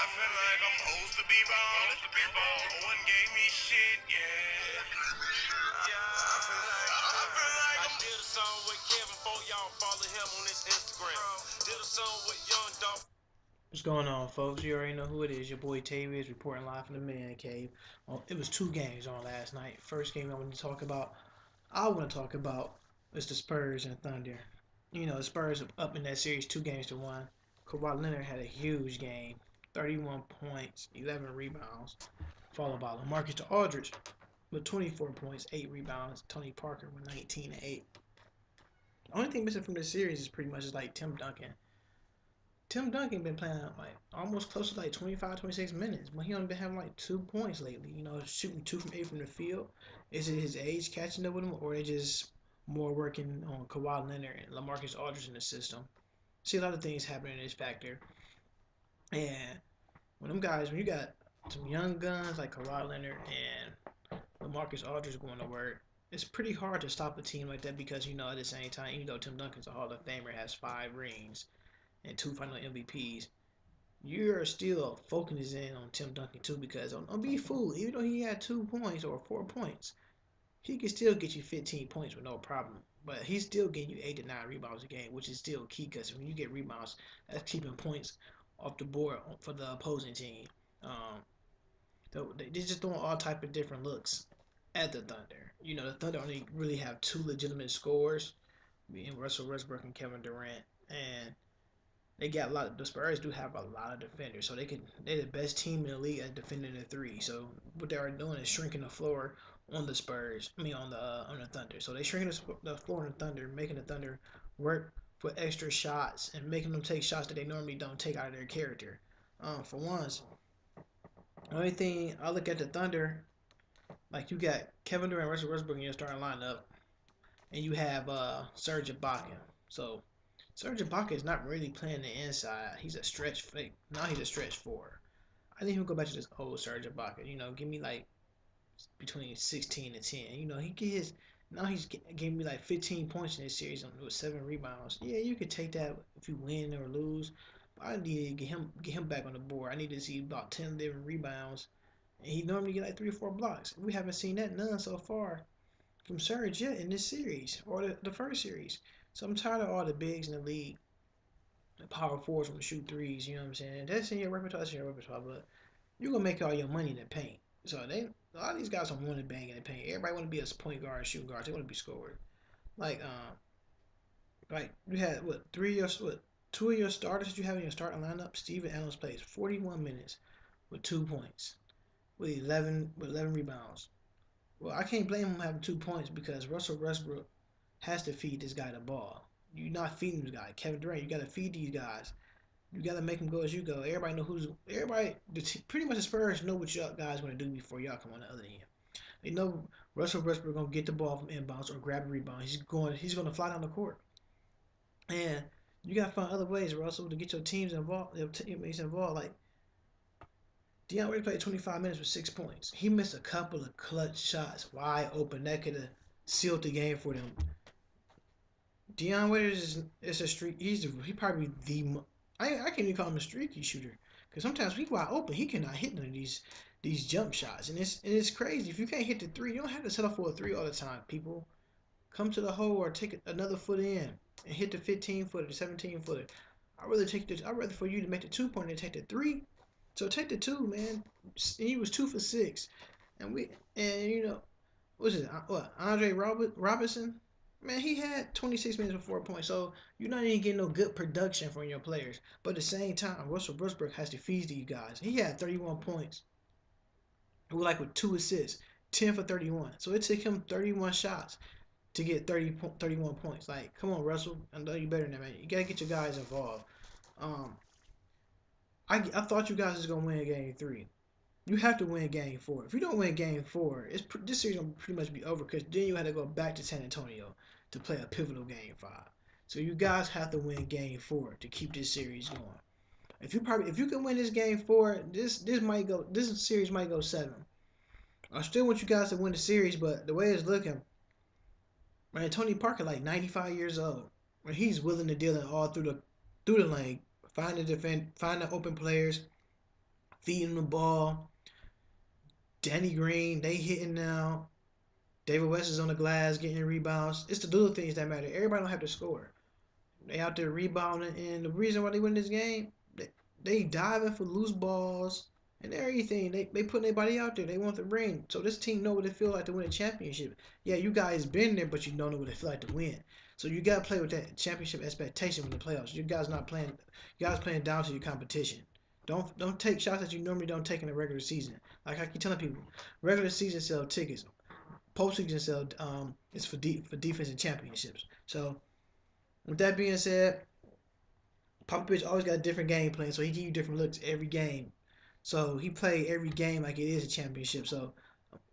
feel like I'm supposed to be ballin'. No one gave me shit, yeah. I did a song with Kevin for y'all follow him on his Instagram. Did a song with Young Dog. What's going on, folks? You already know who it is. Your boy Tavius reporting live from the man cave. It was two games on last night. First game I want to talk about is the Spurs and Thunder. You know, the Spurs are up in that series 2-1. Kawhi Leonard had a huge game, 31 points, 11 rebounds, followed by LaMarcus Aldridge with 24 points, 8 rebounds. Tony Parker with 19 and 8. The only thing missing from this series is pretty much like Tim Duncan. Tim Duncan been playing like almost close to like 25, 26 minutes, but he only been having like 2 points lately. You know, shooting 2 from 8 from the field. Is it his age catching up with him, or they just more working on Kawhi Leonard and LaMarcus Aldridge in the system? See a lot of things happening in this factor. And when you got some young guns like Kawhi Leonard and LaMarcus Aldridge going to work, it's pretty hard to stop a team like that because you know at the same time, even though Tim Duncan's a Hall of Famer, has 5 rings and 2 Final MVPs, you're still focusing on Tim Duncan too because don't be fooled. Even though he had 2 points or 4 points, he can still get you 15 points with no problem. But he's still getting you 8 to 9 rebounds a game, which is still key because when you get rebounds, that's keeping points off the board for the opposing team. Um, they're just doing all type of different looks at the Thunder. You know, the Thunder only really have two legitimate scorers, being Russell Westbrook and Kevin Durant, and they got a lot. The Spurs do have a lot of defenders, so they're the best team in the league at defending the three. So what they are doing is shrinking the floor on the Spurs. I mean on the Thunder. So they shrinking the floor on the Thunder, making the Thunder work for extra shots and making them take shots that they normally don't take out of their character. For once, the only thing I look at the Thunder, like you got Kevin Durant, Russell Westbrook in your starting lineup, and you have Serge Ibaka. So Serge Ibaka is not really playing the inside. He's a stretch fake. Now he's a stretch four. I think he'll go back to this old Serge Ibaka. You know, give me like between 16 and 10. You know, he get his. Now he's giving me like 15 points in this series with 7 rebounds. Yeah, you could take that if you win or lose. But I need to get him back on the board. I need to see about 10 11 rebounds. And he normally get like 3 or 4 blocks. We haven't seen that none so far from Serge yet in this series or the first series. So I'm tired of all the bigs in the league, the power forwards from the shoot threes. You know what I'm saying? That's in your repertoire. That's in your repertoire. But you're gonna make all your money in the paint. So a lot of these guys don't want to bang in the paint. Everybody want to be a point guard, shooting guard. They want to be scored. Like you had what 2 of your starters that you have in your starting lineup. Steven Adams plays 41 minutes with 2 points, with 11 rebounds. Well, I can't blame him having 2 points because Russell Westbrook has to feed this guy the ball. You're not feeding this guy. Kevin Durant, you got to feed these guys. You got to make them go as you go. Everybody know who's everybody. Pretty much the Spurs know what y'all guys going to do before y'all come on the other end. They know Russell Westbrook gonna get the ball from inbounds or grab a rebound. He's going to fly down the court, and you got to find other ways, Russell, to get your teams involved. Your teammates involved. Like Dion Waiters played 25 minutes with 6 points. He missed a couple of clutch shots wide open that could have sealed the game for them. Dion Waiters is a streak. He probably I can't even call him a streaky shooter because sometimes he wide open. He cannot hit none of these jump shots, and it's crazy. If you can't hit the three, you don't have to settle for a three all the time. People come to the hole or take another foot in and hit the 15 footer, the 17 footer. I'd rather for you to make the 2 point than take the three. So take the two, man. He was 2 for 6, and you know what's it? What Andre Robinson? Man, he had 26 minutes with 4 points. So you're not even getting no good production from your players. But at the same time, Russell Westbrook has to feed these guys. He had 31 points, with 2 assists, 10 for 31. So it took him 31 shots to get 31 points. Like, come on, Russell. I know you better than that, man. You gotta get your guys involved. Um, I thought you guys was gonna win game three. You have to win game four. If you don't win game four, this series gonna pretty much be over because then you had to go back to San Antonio to play a pivotal game five. So you guys have to win game four to keep this series going. If you can win this game four, this series might go seven. I still want you guys to win the series, but the way it's looking, man, Tony Parker like 95 years old, when he's willing to deal it all through the lane, find the open players, feeding the ball. Danny Green, they hitting now. David West is on the glass getting rebounds. It's the little things that matter. Everybody don't have to score. They out there rebounding, and the reason why they win this game, they diving for loose balls and everything. They putting their body out there. They want the ring. So this team know what it feel like to win a championship. Yeah, you guys been there, but you don't know what it feel like to win. So you gotta play with that championship expectation in the playoffs. You guys not playing. You guys playing down to your competition. Don't take shots that you normally don't take in the regular season. Like I keep telling people, regular season sell tickets. Postseason sell is for defense and championships. So with that being said, Popovich always got a different game plan, so he give you different looks every game. So he played every game like it is a championship. So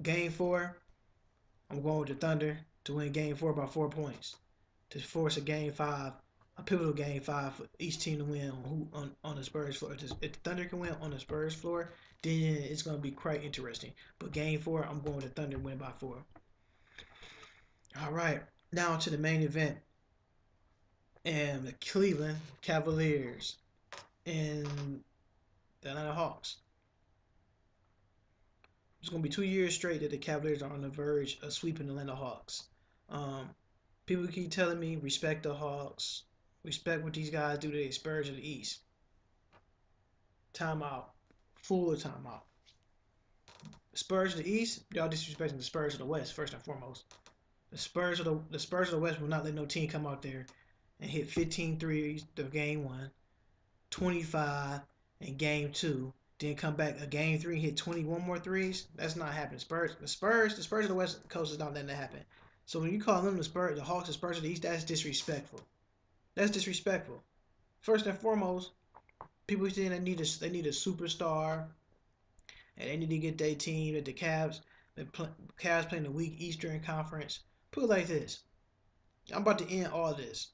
game 4, I'm going with the Thunder to win game 4 by 4 points to force a game 5, a pivotal game 5 for each team to win on the Spurs floor. If the Thunder can win on the Spurs floor, then it's going to be quite interesting. But game 4, I'm going with the Thunder win by 4. All right, now to the main event, and the Cleveland Cavaliers and the Atlanta Hawks. It's going to be 2 years straight that the Cavaliers are on the verge of sweeping the Atlanta Hawks. Um, People keep telling me respect the Hawks, respect what these guys do to the Spurs of the East. Timeout, full of timeout. Spurs of the East, y'all disrespecting the Spurs of the West first and foremost. The Spurs of the West will not let no team come out there and hit 15 threes the game 1, 25 in game 2, then come back a game 3 and hit 21 more threes. That's not happening. The Spurs of the West Coast is not letting that happen. So when you call them the Hawks, the Spurs of the East, that's disrespectful. That's disrespectful. First and foremost, people saying they need a superstar, and they need to get their team at the Cavs. Cavs playing the weak Eastern Conference. Put it like this: I'm about to end all this.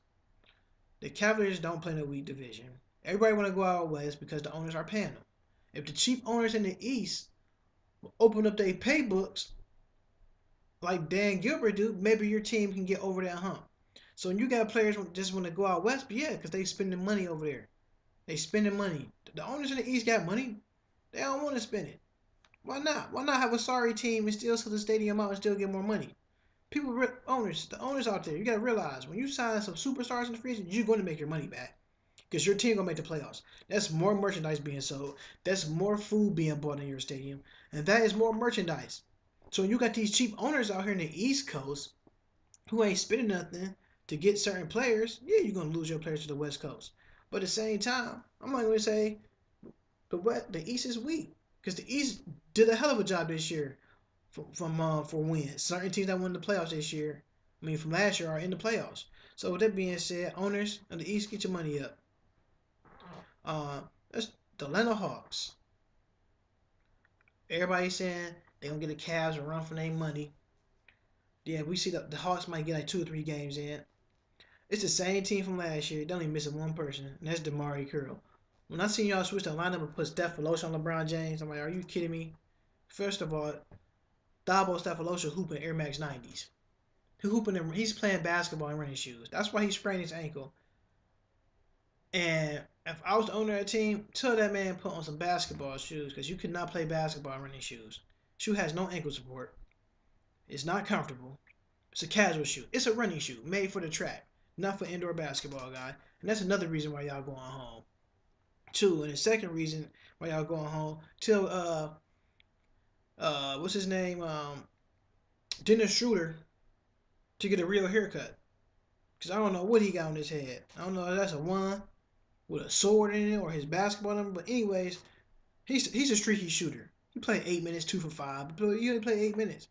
The Cavaliers don't play in a weak division. Everybody want to go out west because the owners are paying them. If the cheap owners in the East will open up their pay books like Dan Gilbert do, maybe your team can get over that hump. So when you got players who just want to go out west, but yeah, because they spending money over there. They spending money. The owners in the East got money. They don't want to spend it. Why not? Why not have a sorry team and still sell the stadium out and still get more money? The owners out there, you gotta realize when you sign some superstars in the free agent, you're going to make your money back because your team gonna make the playoffs. That's more merchandise being sold. That's more food being bought in your stadium, and that is more merchandise. So when you got these cheap owners out here in the East Coast who ain't spending nothing to get certain players, yeah, you're gonna lose your players to the West Coast. But at the same time, I'm not gonna say the East is weak because the East did a hell of a job this year for wins. Certain teams that won the playoffs this year, from last year, are in the playoffs. So with that being said, owners of the East, get your money up. That's the Atlanta Hawks. Everybody saying they gonna get the Cavs a run for their money. Yeah, we see the Hawks might get like 2 or 3 games in. It's the same team from last year. They only missing one person, and that's DeMarre Carroll. When I seen y'all switch the lineup and put Steph on LeBron James, I'm like, are you kidding me? First of all, Thabo Steph hooping Air Max 90s. He's playing basketball in running shoes. That's why he sprained his ankle. And if I was the owner of the team, tell that man put on some basketball shoes because you could not play basketball in running shoes. Shoe has no ankle support. It's not comfortable. It's a casual shoe. It's a running shoe made for the track, not for indoor basketball, guy. And that's another reason why y'all going home. 2, and the second reason why y'all going home, tell what's his name, Dennis Schroeder to get a real haircut. Cause I don't know what he got on his head. I don't know if that's a 1 with a sword in it or his basketball number. But anyways, he's a streaky shooter. He played 8 minutes, 2 for 5. He only played 8 minutes.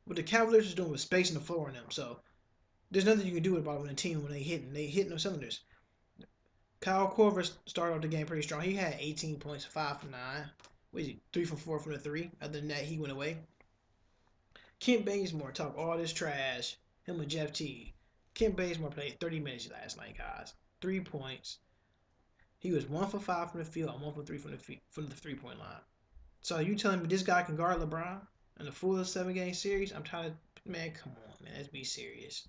What the Cavaliers is doing was spacing the floor on them. So there's nothing you can do about when a team when they hitting those cylinders. Kyle Korver started off the game pretty strong. He had 18 points, 5 for 9. What is he? 3 for 4 from the 3. Other than that, he went away. Kent Bazemore talked all this trash. Him and Jeff Teague. Kent Bazemore played 30 minutes last night, guys. 3 points. He was 1 for 5 from the field and 1 for 3 from the 3-point line. So you telling me this guy can guard LeBron in the full 7-game series? I'm tired of, man, come on, man. Let's be serious.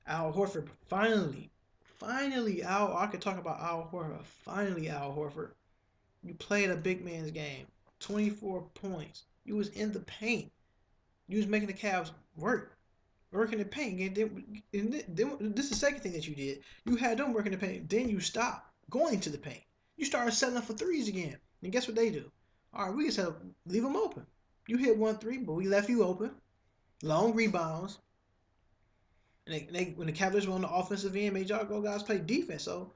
Al Horford, finally, I could talk about Al Horford. Finally, Al Horford You played a big man's game. 24 points. You was in the paint. You was making the Cavs work in the paint. This is the second thing that you did. You had them working the paint. Then you stopped going to the paint. You started settling for threes again. And guess what they do? All right, we just leave them open. You hit 1 3, but we left you open. Long rebounds. And when the Cavaliers were on the offensive end, made y'all go guys play defense. So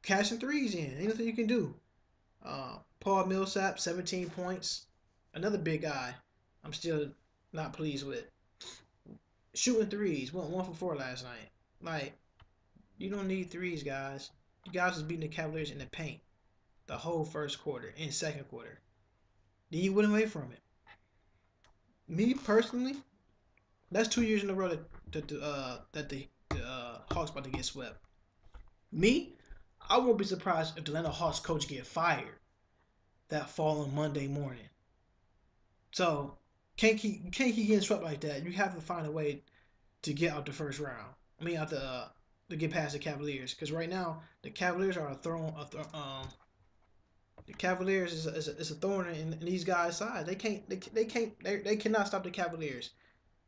cashing threes in. Ain't nothing you can do. Paul Millsap, 17 points. Another big guy. I'm still not pleased with. Shooting threes. Went 1 for 4 last night. Like, you don't need threes, guys. You guys was beating the Cavaliers in the paint the whole first quarter and second quarter. Then you went away from it. Me personally, that's 2 years in a row that the Hawks about to get swept. Me, I won't be surprised if the Atlanta Hawks coach get fired that following Monday morning. So you can't keep getting swept like that. You have to find a way to get out the first round. I mean, out to get past the Cavaliers, because right now the Cavaliers are the Cavaliers is a thorn in these guys' side. They cannot stop the Cavaliers.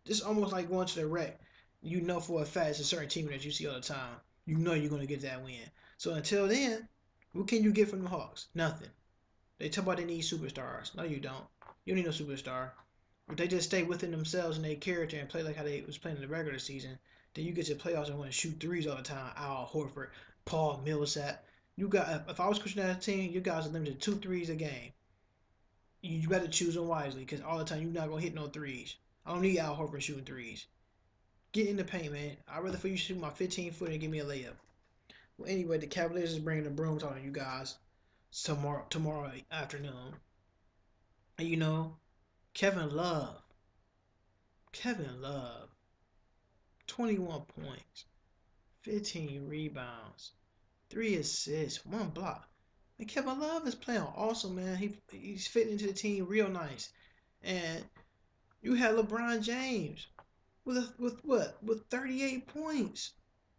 It's almost like going to the rec. You know for a fact it's a certain team that you see all the time. You know you're gonna get that win. So until then, what can you get from the Hawks? Nothing. They talk about they need superstars. No, you don't. You don't need no superstar. If they just stay within themselves and their character and play like how they was playing in the regular season, then you get to the playoffs and want to shoot threes all the time. Al Horford, Paul Millsap. You got. If I was coaching that team, you guys are limited to 2 threes a game. You better choose them wisely, because all the time you're not gonna hit no threes. I don't need Al Horford shooting threes. Get in the paint, man. I'd rather for you shoot my 15-foot and give me a layup. Well, anyway, the Cavaliers is bringing the brooms on you guys tomorrow afternoon. And you know, Kevin Love, 21 points, 15 rebounds, 3 assists, 1 block. And Kevin Love is playing awesome, man. He's fitting into the team real nice. And you had LeBron James with 38 points,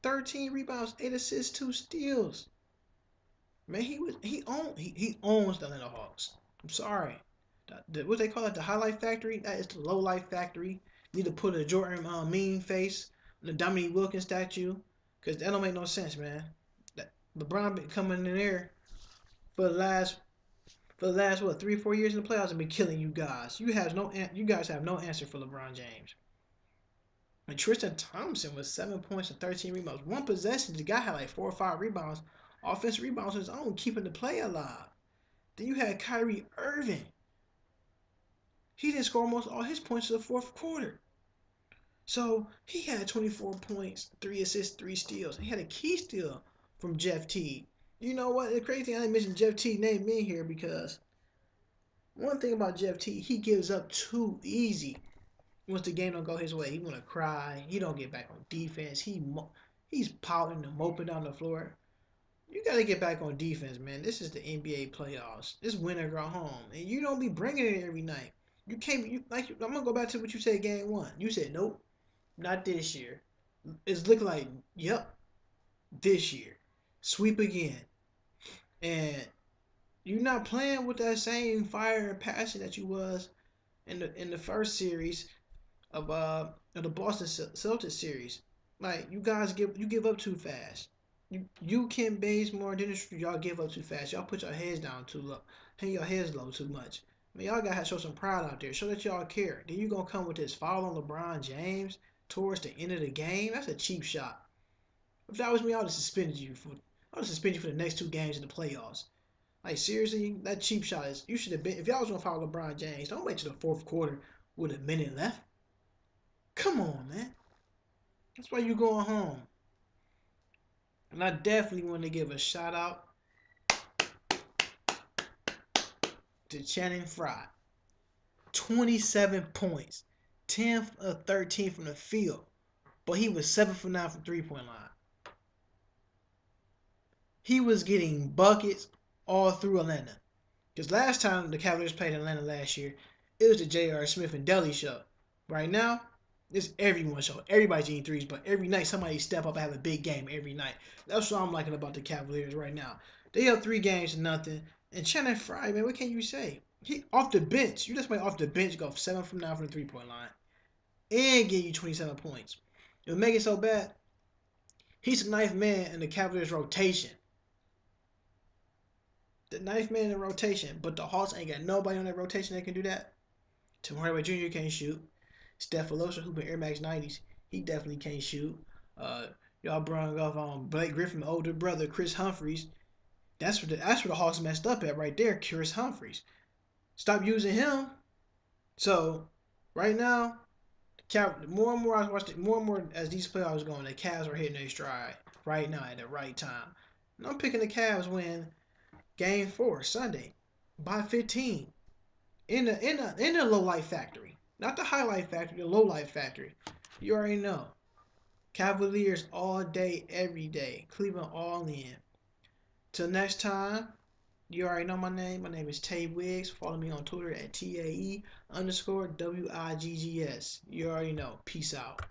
13 rebounds, 8 assists, 2 steals. Man, he owns the Atlanta Hawks. I'm sorry. What they call it, the highlight factory? That is the low life factory. You need to put a Jordan mean face on the Dominique Wilkins statue, because that don't make no sense, man. That LeBron been coming in there for the last what 3 4 years in the playoffs and been killing you guys. You guys have no answer for LeBron James. And Tristan Thompson with 7 points and 13 rebounds. 1 possession, the guy had like 4 or 5 rebounds, offensive rebounds on his own, keeping the play alive. Then you had Kyrie Irving. He didn't score almost all his points in the fourth quarter. So he had 24 points, 3 assists, 3 steals. He had a key steal from Jeff Teague. You know what? The crazy thing, I didn't mention Jeff Teague name in here because one thing about Jeff Teague, he gives up too easy. Once the game don't go his way, he want to cry. He don't get back on defense. He's pouting and moping down the floor. You got to get back on defense, man. This is the NBA playoffs. This win or go home. And you don't be bringing it every night. You can't. I'm going to go back to what you said game 1. You said, nope, not this year. It's looking like, yep, this year. Sweep again. And you're not playing with that same fire and passion that you was in the first series of the Boston Celtics series. Like, you guys give up too fast. You Ken Bazemore and Dennis, y'all give up too fast. Y'all put your heads down too low. Hang your heads low too much. I mean, y'all gotta show some pride out there. Show that y'all care. Then you gonna come with this foul on LeBron James towards the end of the game? That's a cheap shot. If that was me, I would have suspended you for the next 2 games in the playoffs. Like, seriously, that cheap shot is. You should have been. If y'all was gonna foul LeBron James, don't wait till the fourth quarter with a minute left. Come on, man. That's why you going home. And I definitely want to give a shout out to Channing Frye. 27 points. 10th of 13 from the field. But he was 7 for 9 from 3-point line. He was getting buckets all through Atlanta. Because last time the Cavaliers played in Atlanta last year, it was the J.R. Smith and Deli show. Right now, it's everyone's show. Everybody's eating threes, but every night somebody step up and have a big game every night. That's what I'm liking about the Cavaliers right now. They have 3 games to nothing. And Channing Frye, man, what can you say? He off the bench. You just went off the bench, go 7 from 9 from the 3-point line, and give you 27 points. It would make it so bad. He's the ninth man in the Cavaliers rotation. The ninth man in the rotation, but the Hawks ain't got nobody on that rotation that can do that. Tim Hardaway Jr. can't shoot. Steph Alosa, who been Air Max 90s, he definitely can't shoot. Y'all brought off Blake Griffin, older brother, Chris Humphries. That's where the Hawks messed up at right there. Chris Humphries. Stop using him. So right now, more and more I watched it, more and more as these playoffs going, the Cavs are hitting their stride right now at the right time. And I'm picking the Cavs win Game 4 Sunday by 15 in the low light factory, not the highlight factory, the low light factory. You already know. Cavaliers all day, every day. Cleveland all in. Till next time, you already know my name. My name is Tay Wiggs. Follow me on Twitter at TAE_WIGGS. You already know. Peace out.